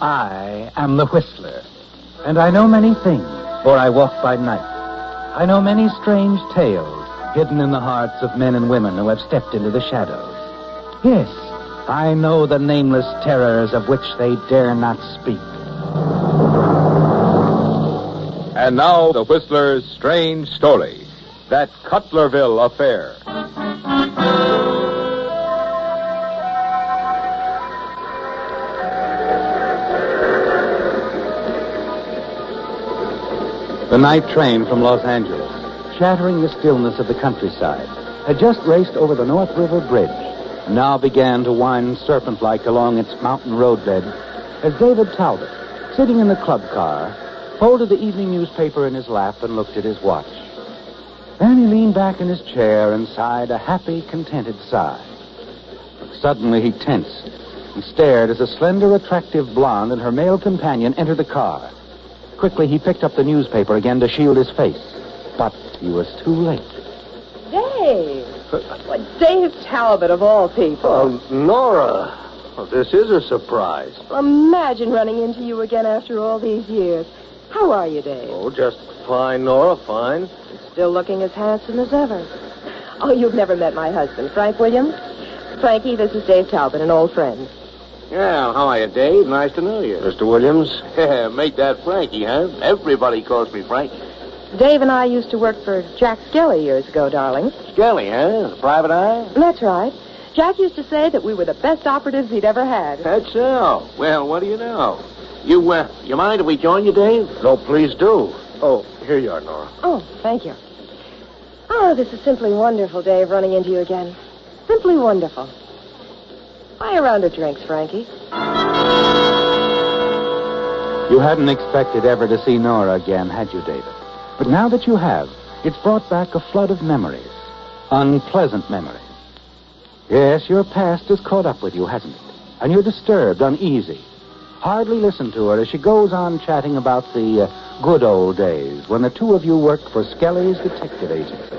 I am the Whistler, and I know many things, for I walk by night. I know many strange tales hidden in the hearts of men and women who have stepped into the shadows. Yes, I know the nameless terrors of which they dare not speak. And now, the Whistler's strange story, that Culerville affair. The night train from Los Angeles, shattering the stillness of the countryside, had just raced over the North River Bridge and now began to wind serpent-like along its mountain roadbed as David Talbot, sitting in the club car, folded the evening newspaper in his lap and looked at his watch. Then he leaned back in his chair and sighed a happy, contented sigh. But suddenly he tensed and stared as a slender, attractive blonde and her male companion entered the car. Quickly, he picked up the newspaper again to shield his face. But he was too late. Dave! Well, Dave Talbot, of all people. Nora! Well, this is a surprise. Well, imagine running into you again after all these years. How are you, Dave? Oh, just fine, Nora, fine. Still looking as handsome as ever. Oh, you've never met my husband, Frank Williams? Frankie, this is Dave Talbot, an old friend. Yeah, how are you, Dave? Nice to know you. Mr. Williams? Make that Frankie, huh? Everybody calls me Frank. Dave and I used to work for Jack Skelly years ago, darling. Skelly, huh? Private eye? That's right. Jack used to say that we were the best operatives he'd ever had. That's so. Well, what do you know? You mind if we join you, Dave? No, please do. Oh, here you are, Nora. Oh, thank you. Oh, this is simply wonderful, Dave, running into you again. Simply wonderful. Buy a round of drinks, Frankie. You hadn't expected ever to see Nora again, had you, David? But now that you have, it's brought back a flood of memories. Unpleasant memories. Yes, your past has caught up with you, hasn't it? And you're disturbed, uneasy. Hardly listen to her as she goes on chatting about the good old days when the two of you worked for Skelly's detective agency.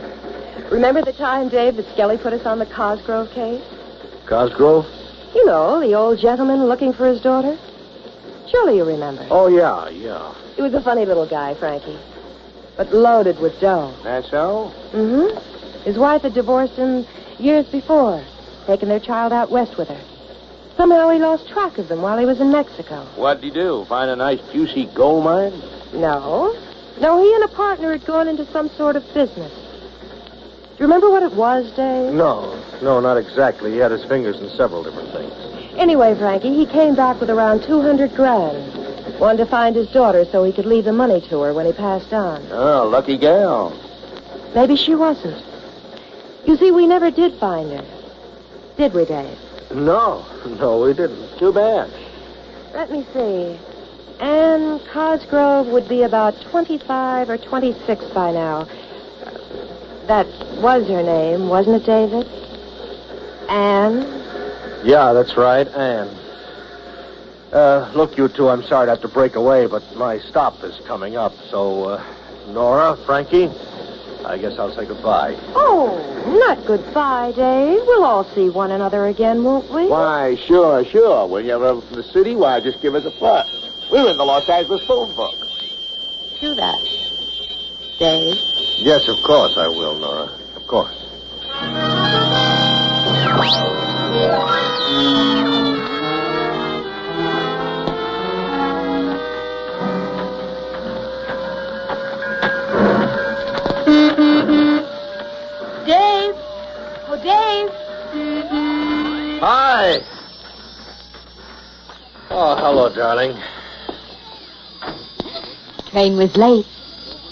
Remember the time, Dave, that Skelly put us on the Cosgrove case? Cosgrove? You know, the old gentleman looking for his daughter. Surely you remember. Oh, yeah. He was a funny little guy, Frankie. But loaded with dough. That's so? Mm-hmm. His wife had divorced him years before, taken their child out west with her. Somehow he lost track of them while he was in Mexico. What'd he do? Find a nice, juicy gold mine? No, he and a partner had gone into some sort of business. Do you remember what it was, Dave? No, not exactly. He had his fingers in several different things. Anyway, Frankie, he came back with around $200,000. Wanted to find his daughter so he could leave the money to her when he passed on. Oh, lucky gal. Maybe she wasn't. You see, we never did find her. Did we, Dave? No, we didn't. Too bad. Let me see. Anne Cosgrove would be about 25 or 26 by now. That was her name, wasn't it, David? Anne? Yeah, that's right, Anne. Look, you two, I'm sorry to have to break away, but my stop is coming up. So, Nora, Frankie, I guess I'll say goodbye. Oh, not goodbye, Dave. We'll all see one another again, won't we? Why, sure. When you're ever from the city, why, just give us a fuss. We're in the Los Angeles phone book. Do that, Dave. Yes, of course I will, Nora. Of course. Dave! Oh, Dave! Hi! Oh, hello, darling. Train was late.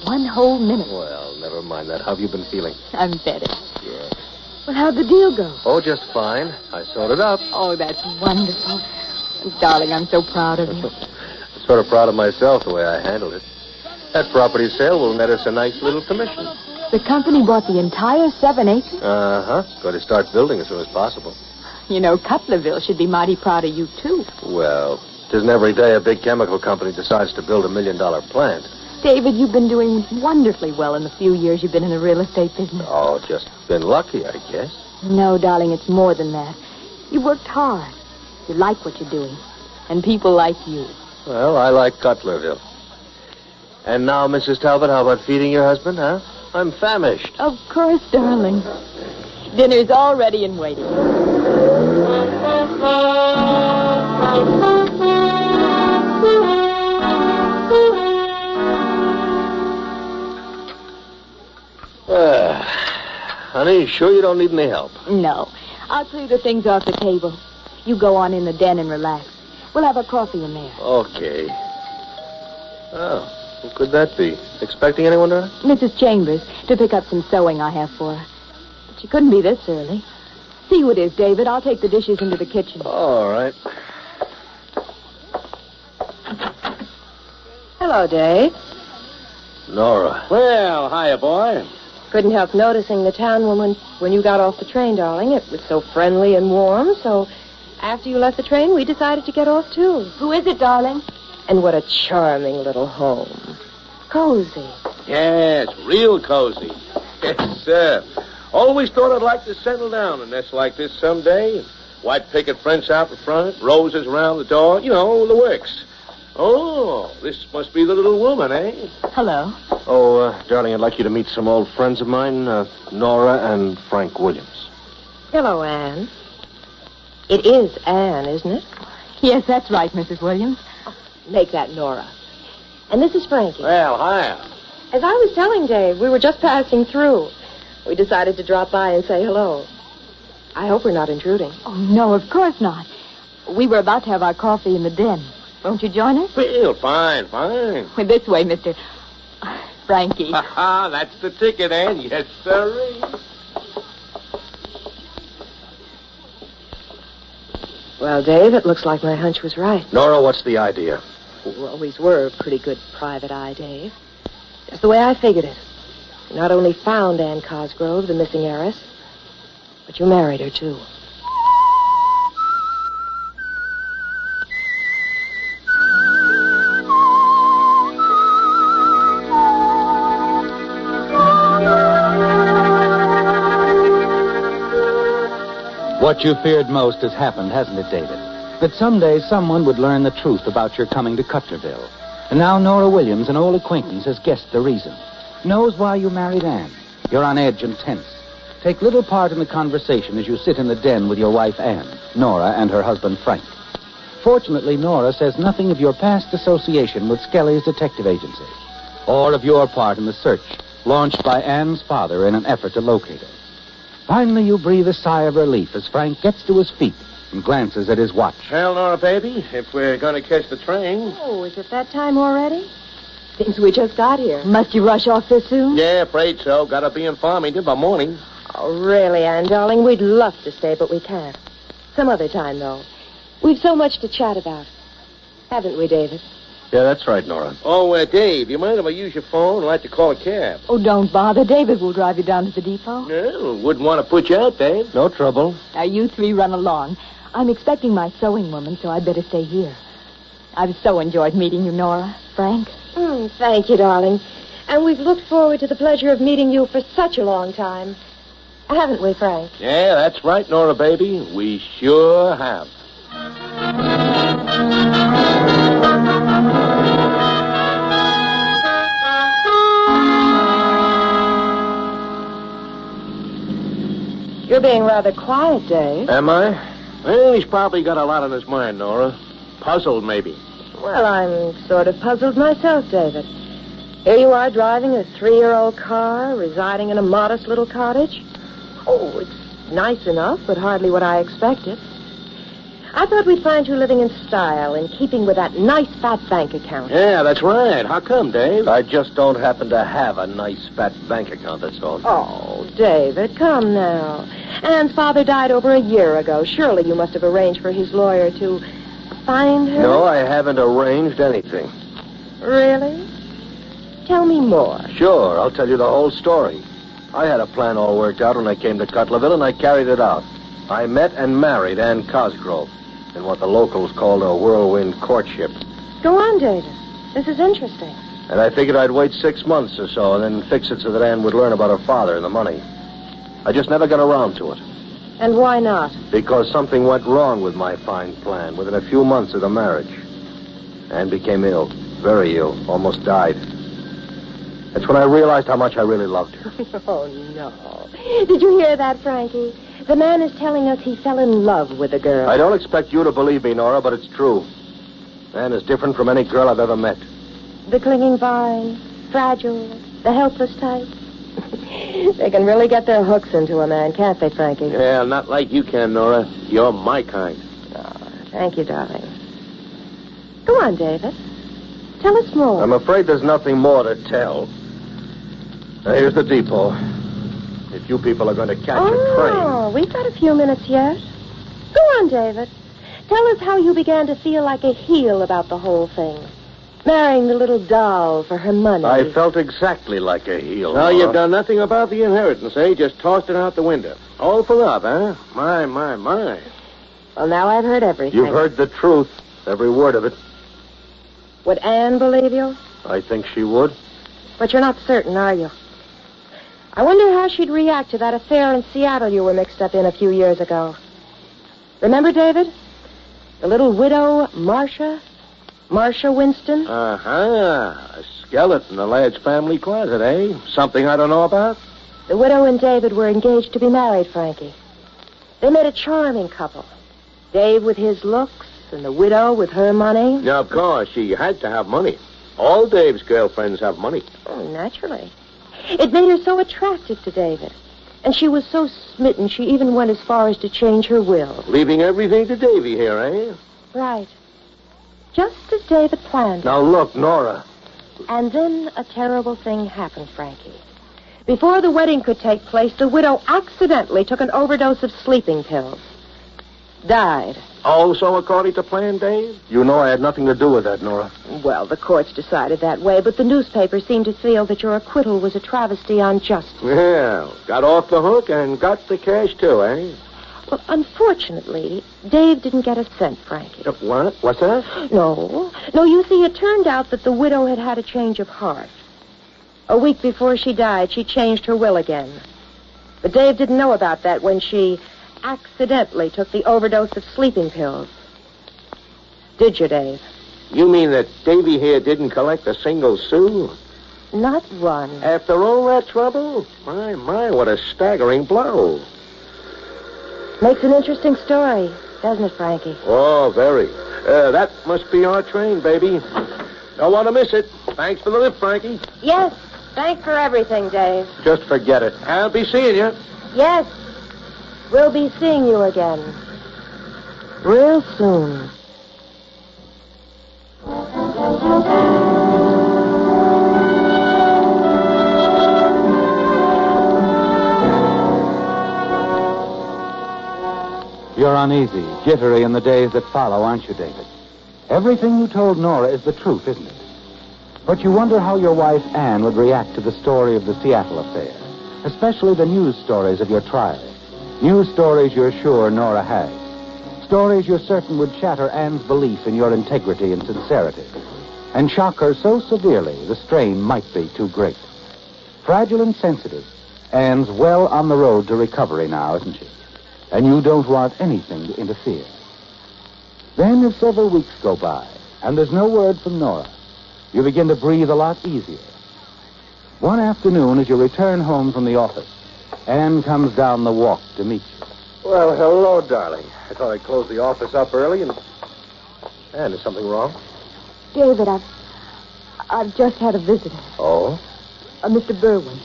1 whole minute. Well, never mind that. How have you been feeling? I'm better. Yeah. Well, how'd the deal go? Oh, just fine. I sorted out. Oh, that's wonderful. Darling, I'm so proud of you. I'm sort of proud of myself the way I handled it. That property sale will net us a nice little commission. The company bought the entire 7 acres? Uh-huh. Going to start building as soon as possible. You know, Culerville should be mighty proud of you, too. Well, it isn't every day a big chemical company decides to build $1 million plant. David, you've been doing wonderfully well in the few years you've been in the real estate business. Oh, just been lucky, I guess. No, darling, it's more than that. You worked hard. You like what you're doing. And people like you. Well, I like Cutlerville. And now, Mrs. Talbot, how about feeding your husband, huh? I'm famished. Of course, darling. Dinner's all ready and waiting. Honey, sure you don't need any help? No. I'll clear the things off the table. You go on in the den and relax. We'll have our coffee in there. Okay. Oh, who could that be? Expecting anyone to? Mrs. Chambers, to pick up some sewing I have for her. But she couldn't be this early. See who it is, David. I'll take the dishes into the kitchen. All right. Hello, Dave. Nora. Well, hiya, boy. Couldn't help noticing the town when you got off the train, darling. It was so friendly and warm, so after you left the train, we decided to get off, too. Who is it, darling? And what a charming little home. Cozy. Yes, real cozy. Yes, sir. Always thought I'd like to settle down in a nest like this someday. White picket fence out in front, roses around the door, you know, the works. Oh, this must be the little woman, eh? Hello. Oh, darling, I'd like you to meet some old friends of mine, Nora and Frank Williams. Hello, Anne. It is Anne, isn't it? Yes, that's right, Mrs. Williams. Make that Nora. And this is Frankie. Well, hiya. As I was telling Dave, we were just passing through. We decided to drop by and say hello. I hope we're not intruding. Oh, no, of course not. We were about to have our coffee in the den. Won't you join us? Well, fine. Well, this way, Mr. Frankie. Ha-ha, that's the ticket, Ann. Yes, sirree. Well, Dave, it looks like my hunch was right. Nora, what's the idea? You always were a pretty good private eye, Dave. Just the way I figured it. You not only found Ann Cosgrove, the missing heiress, but you married her, too. What you feared most has happened, hasn't it, David? That someday someone would learn the truth about your coming to Cutlerville. And now Nora Williams, an old acquaintance, has guessed the reason. Knows why you married Anne. You're on edge and tense. Take little part in the conversation as you sit in the den with your wife, Anne, Nora, and her husband, Frank. Fortunately, Nora says nothing of your past association with Skelly's detective agency, or of your part in the search launched by Anne's father in an effort to locate her. Finally, you breathe a sigh of relief as Frank gets to his feet and glances at his watch. Well, Nora, baby, if we're going to catch the train. Oh, is it that time already? Seems we just got here. Must you rush off so soon? Yeah, afraid so. Got to be in Farmington by morning. Oh, really, Anne, darling? We'd love to stay, but we can't. Some other time, though. We've so much to chat about. Haven't we, David? Yeah, that's right, Nora. Oh, Dave, you mind if I use your phone? I'd like to call a cab. Oh, don't bother. David will drive you down to the depot. No, wouldn't want to put you out, Dave. No trouble. Now, you three run along. I'm expecting my sewing woman, so I'd better stay here. I've so enjoyed meeting you, Nora. Frank? Thank you, darling. And we've looked forward to the pleasure of meeting you for such a long time. Haven't we, Frank? Yeah, that's right, Nora, baby. We sure have. You're being rather quiet, Dave. Am I? Well, he's probably got a lot on his mind, Nora. Puzzled, maybe. Well, I'm sort of puzzled myself, David. Here you are driving a 3-year-old car, residing in a modest little cottage. Oh, it's nice enough, but hardly what I expected. I thought we'd find you living in style, in keeping with that nice fat bank account. Yeah, that's right. How come, Dave? I just don't happen to have a nice fat bank account, that's all. Oh, David, come now. Ann's father died over a year ago. Surely you must have arranged for his lawyer to find her? No, I haven't arranged anything. Really? Tell me more. Sure, I'll tell you the whole story. I had a plan all worked out when I came to Cutlerville, and I carried it out. I met and married Ann Cosgrove in what the locals called a whirlwind courtship. Go on, David. This is interesting. And I figured I'd wait 6 months or so and then fix it so that Ann would learn about her father and the money. I just never got around to it. And why not? Because something went wrong with my fine plan within a few months of the marriage. Anne became ill, very ill, almost died. That's when I realized how much I really loved her. Oh, no. Did you hear that, Frankie? The man is telling us he fell in love with a girl. I don't expect you to believe me, Nora, but it's true. Anne is different from any girl I've ever met. The clinging vine, fragile, the helpless type. They can really get their hooks into a man, can't they, Frankie? Yeah, not like you can, Nora. You're my kind. Oh, thank you, darling. Go on, David. Tell us more. I'm afraid there's nothing more to tell. Now, here's the depot. If you people are going to catch a train... Oh, we've got a few minutes yet. Go on, David. Tell us how you began to feel like a heel about the whole thing. Marrying the little doll for her money. I felt exactly like a heel. No, you've done nothing about the inheritance, eh? Just tossed it out the window. All for love, huh? My. Well, now I've heard everything. You've heard the truth, every word of it. Would Anne believe you? I think she would. But you're not certain, are you? I wonder how she'd react to that affair in Seattle you were mixed up in a few years ago. Remember, David? The little widow, Marcia Winston? Uh-huh. A skeleton in the lad's family closet, eh? Something I don't know about? The widow and David were engaged to be married, Frankie. They made a charming couple. Dave with his looks and the widow with her money. Now, of course, she had to have money. All Dave's girlfriends have money. Oh, naturally. It made her so attractive to David. And she was so smitten she even went as far as to change her will. Leaving everything to Davy here, eh? Right. Just as David planned. Now, look, Nora. And then a terrible thing happened, Frankie. Before the wedding could take place, the widow accidentally took an overdose of sleeping pills. Died. Oh, so according to plan, Dave? You know I had nothing to do with that, Nora. Well, the courts decided that way, but the newspapers seemed to feel that your acquittal was a travesty on justice. Yeah, got off the hook and got the cash, too, eh? Well, unfortunately, Dave didn't get a cent, Frankie. What? What's that? No, you see, it turned out that the widow had had a change of heart. A week before she died, she changed her will again. But Dave didn't know about that when she accidentally took the overdose of sleeping pills. Did you, Dave? You mean that Davy here didn't collect a single sou? Not one. After all that trouble? My, what a staggering blow. Makes an interesting story, doesn't it, Frankie? Oh, very. That must be our train, baby. Don't want to miss it. Thanks for the lift, Frankie. Yes, thanks for everything, Dave. Just forget it. I'll be seeing you. Yes, we'll be seeing you again. Real soon. You're uneasy, jittery in the days that follow, aren't you, David? Everything you told Nora is the truth, isn't it? But you wonder how your wife, Anne, would react to the story of the Seattle affair, especially the news stories of your trial. News stories you're sure Nora has. Stories you're certain would shatter Anne's belief in your integrity and sincerity, and shock her so severely the strain might be too great. Fragile and sensitive, Anne's well on the road to recovery now, isn't she? And you don't want anything to interfere. Then, as several weeks go by, and there's no word from Nora, you begin to breathe a lot easier. One afternoon, as you return home from the office, Anne comes down the walk to meet you. Well, hello, darling. I thought I'd close the office up early and... Anne, is something wrong? David, I've just had a visitor. Oh? Mr. Berwin,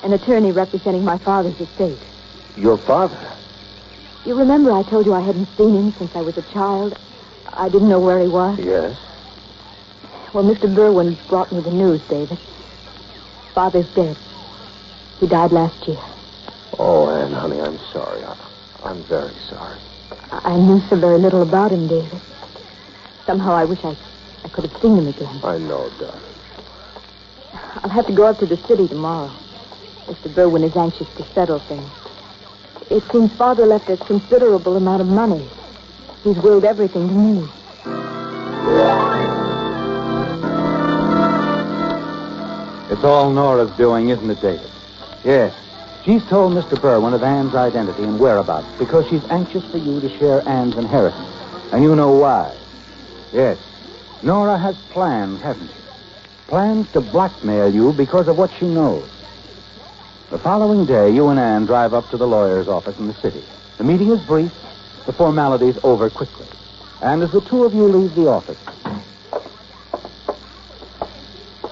an attorney representing my father's estate. Your father? You remember I told you I hadn't seen him since I was a child? I didn't know where he was. Yes. Well, Mr. Berwin brought me the news, David. Father's dead. He died last year. Oh, Anne, honey, I'm sorry. I'm very sorry. I knew so very little about him, David. Somehow I wish I could have seen him again. I know, darling. I'll have to go up to the city tomorrow. Mr. Berwin is anxious to settle things. It seems Father left a considerable amount of money. He's willed everything to me. It's all Nora's doing, isn't it, David? Yes. She's told Mr. Berwin of Anne's identity and whereabouts because she's anxious for you to share Anne's inheritance. And you know why. Yes, Nora has plans, hasn't she? Plans to blackmail you because of what she knows. The following day, you and Anne drive up to the lawyer's office in the city. The meeting is brief, the formalities over quickly. And as the two of you leave the office...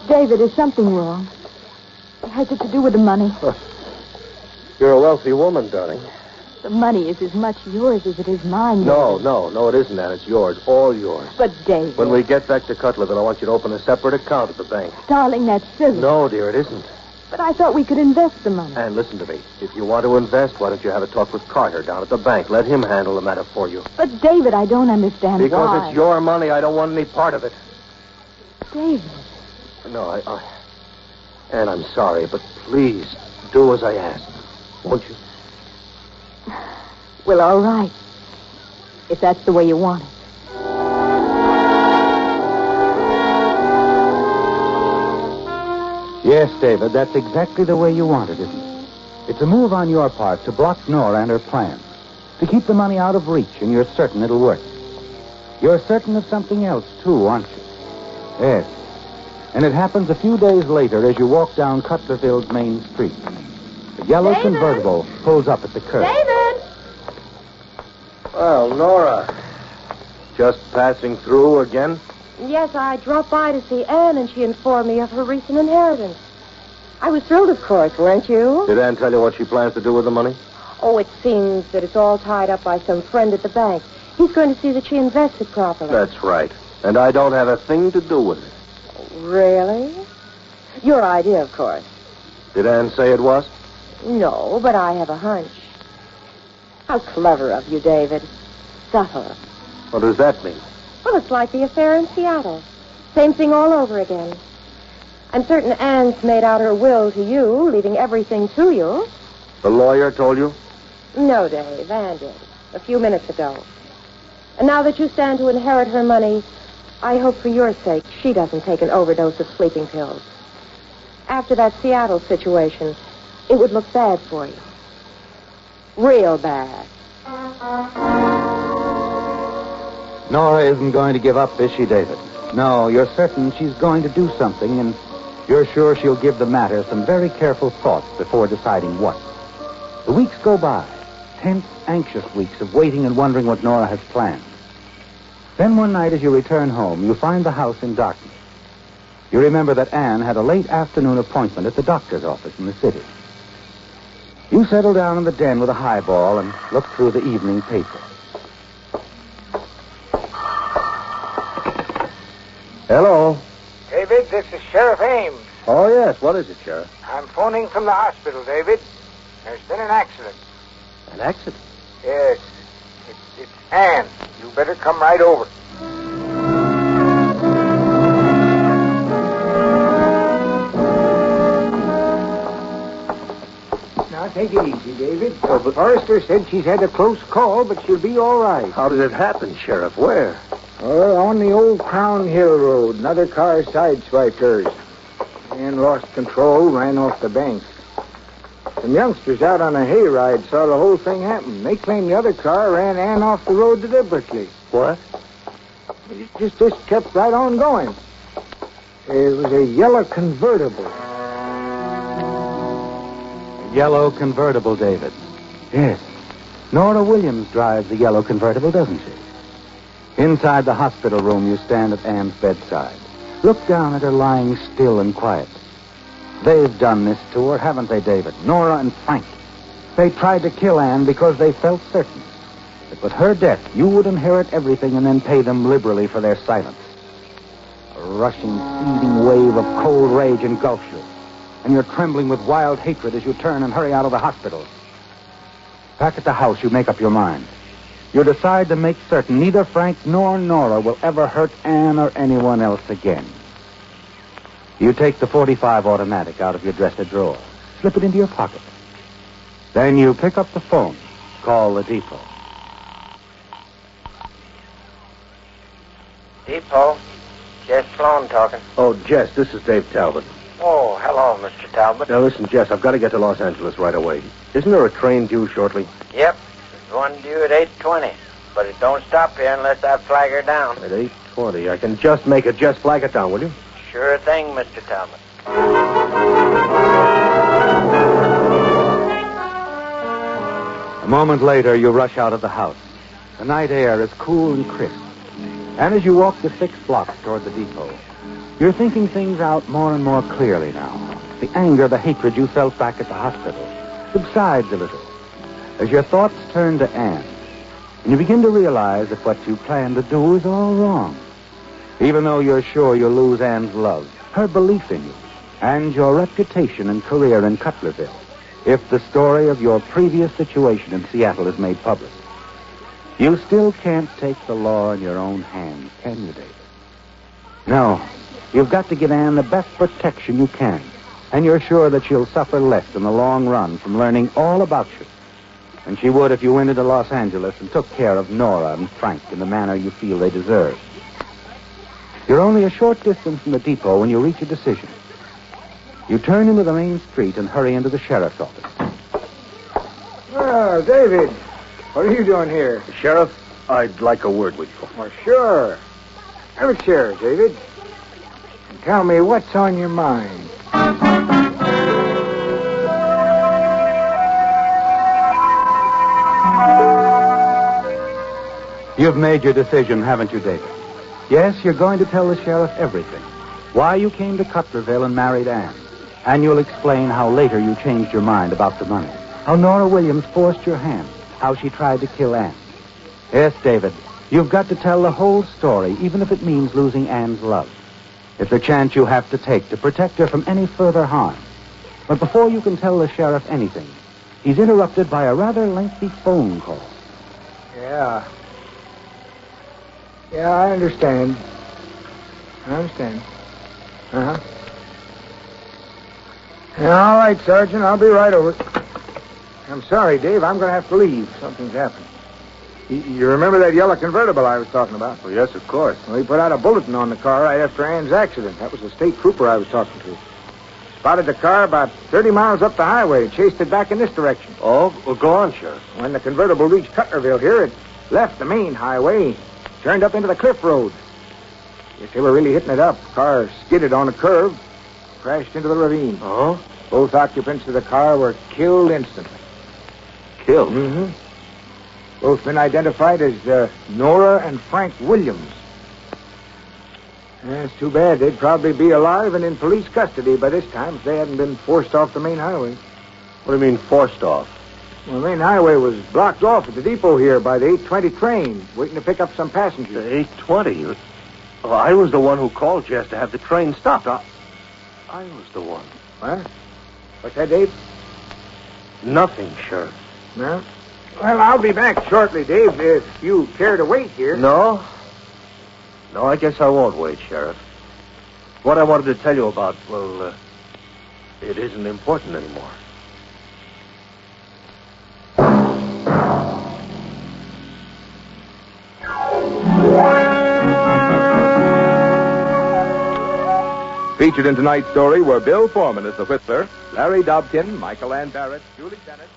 David, is something wrong? Has it to do with the money? You're a wealthy woman, darling. The money is as much yours as it is mine. No, David. no, it isn't, Anne. It's yours. All yours. But, David... When we get back to Culerville, I want you to open a separate account at the bank. Darling, that's silly. No, dear, it isn't. But I thought we could invest the money. Anne, listen to me. If you want to invest, why don't you have a talk with Carter down at the bank? Let him handle the matter for you. But, David, I don't understand why. Because it's your money. I don't want any part of it. David. No, Anne, I'm sorry, but please do as I ask. Won't you? Well, all right. If that's the way you want it. Yes, David, that's exactly the way you want it, isn't it? It's a move on your part to block Nora and her plans, to keep the money out of reach, and you're certain it'll work. You're certain of something else, too, aren't you? Yes. And it happens a few days later as you walk down Culerville's main street. The yellow David! convertible pulls up at the curb. David! Well, Nora, just passing through again? Yes, I dropped by to see Anne, and she informed me of her recent inheritance. I was thrilled, of course, weren't you? Did Anne tell you what she plans to do with the money? Oh, it seems that it's all tied up by some friend at the bank. He's going to see that she invests it properly. That's right. And I don't have a thing to do with it. Really? Your idea, of course. Did Anne say it was? No, but I have a hunch. How clever of you, David. Subtle. What does that mean? Well, it's like the affair in Seattle. Same thing all over again. I'm certain Anne's made out her will to you, leaving everything to you. The lawyer told you? No, Dave, Anne did. A few minutes ago. And now that you stand to inherit her money, I hope for your sake she doesn't take an overdose of sleeping pills. After that Seattle situation, it would look bad for you. Real bad. Nora isn't going to give up, is she, David? No, you're certain she's going to do something, and you're sure she'll give the matter some very careful thought before deciding what. The weeks go by, tense, anxious weeks of waiting and wondering what Nora has planned. Then one night as you return home, you find the house in darkness. You remember that Anne had a late afternoon appointment at the doctor's office in the city. You settle down in the den with a highball and look through the evening paper. Hello. David, this is Sheriff Ames. Oh, yes. What is it, Sheriff? I'm phoning from the hospital, David. There's been an accident. An accident? Yes. It's Anne. You better come right over. Now, take it easy, David. The forester said she's had a close call, but she'll be all right. How did it happen, Sheriff? Where? On the old Crown Hill Road. Another car sideswiped hers. And lost control, ran off the bank. Some youngsters out on a hayride saw the whole thing happen. They claim the other car ran Anne off the road deliberately. What? It just kept right on going. It was a yellow convertible. Yellow convertible, David. Yes. Nora Williams drives the yellow convertible, doesn't she? Inside the hospital room, you stand at Anne's bedside. Look down at her lying still and quiet. They've done this to her, haven't they, David? Nora and Frank. They tried to kill Anne because they felt certain that with her death, you would inherit everything and then pay them liberally for their silence. A rushing, seething wave of cold rage engulfs you, and you're trembling with wild hatred as you turn and hurry out of the hospital. Back at the house, you make up your mind. You decide to make certain neither Frank nor Nora will ever hurt Anne or anyone else again. You take the .45 automatic out of your dresser drawer, slip it into your pocket. Then you pick up the phone, call the depot. Depot? Jess Sloan talking. Oh, Jess, this is Dave Talbot. Oh, hello, Mr. Talbot. Now, listen, Jess, I've got to get to Los Angeles right away. Isn't there a train due shortly? Yep, there's one due at 8:20. But it don't stop here unless I flag her down. At 8:20. I can just make it. Just flag it down, will you? Sure thing, Mr. Talbot. A moment later, you rush out of the house. The night air is cool and crisp. And as you walk the 6 blocks toward the depot, you're thinking things out more and more clearly now. The anger, the hatred you felt back at the hospital subsides a little as your thoughts turn to Anne. And you begin to realize that what you plan to do is all wrong. Even though you're sure you'll lose Anne's love, her belief in you, and your reputation and career in Culerville, if the story of your previous situation in Seattle is made public. You still can't take the law in your own hands, can you, David? No. You've got to give Anne the best protection you can. And you're sure that she'll suffer less in the long run from learning all about you than she would if you went into Los Angeles and took care of Nora and Frank in the manner you feel they deserve. You're only a short distance from the depot when you reach a decision. You turn into the main street and hurry into the sheriff's office. Well, David, what are you doing here? Sheriff, I'd like a word with you. Well, sure. Have a chair, David. And tell me what's on your mind. You've made your decision, haven't you, David? Yes, you're going to tell the sheriff everything. Why you came to Culerville and married Anne. And you'll explain how later you changed your mind about the money. How Nora Williams forced your hand. How she tried to kill Anne. Yes, David, you've got to tell the whole story, even if it means losing Anne's love. It's a chance you have to take to protect her from any further harm. But before you can tell the sheriff anything, he's interrupted by a rather lengthy phone call. Yeah. Yeah, I understand. Uh-huh. Yeah, all right, Sergeant. I'll be right over. I'm sorry, Dave. I'm going to have to leave. Something's happened. You remember that yellow convertible I was talking about? Oh, yes, of course. Well, he put out a bulletin on the car right after Anne's accident. That was the state trooper I was talking to. Spotted the car about 30 miles up the highway. Chased it back in this direction. Oh, well, go on, Sheriff. When the convertible reached Culerville here, it left the main highway, turned up into the cliff road. Guess they were really hitting it up. Car skidded on a curve, crashed into the ravine. Oh? Both occupants of the car were killed instantly. Killed? Mm-hmm. Both been identified as Nora and Frank Williams. Yeah, it's too bad. They'd probably be alive and in police custody by this time if they hadn't been forced off the main highway. What do you mean, forced off? Well, the main highway was blocked off at the depot here by the 8:20 train, waiting to pick up some passengers. The 8:20? Oh, I was the one who called Jess to have the train stopped. I was the one. What? What's that, Dave? Nothing, Sheriff. No? Well, I'll be back shortly, Dave, if you care to wait here. No, I guess I won't wait, Sheriff. What I wanted to tell you about, well, it isn't important anymore. Featured in tonight's story were Bill Forman as the Whistler, Larry Dobkin, Michael Ann Barrett, Julie Bennett,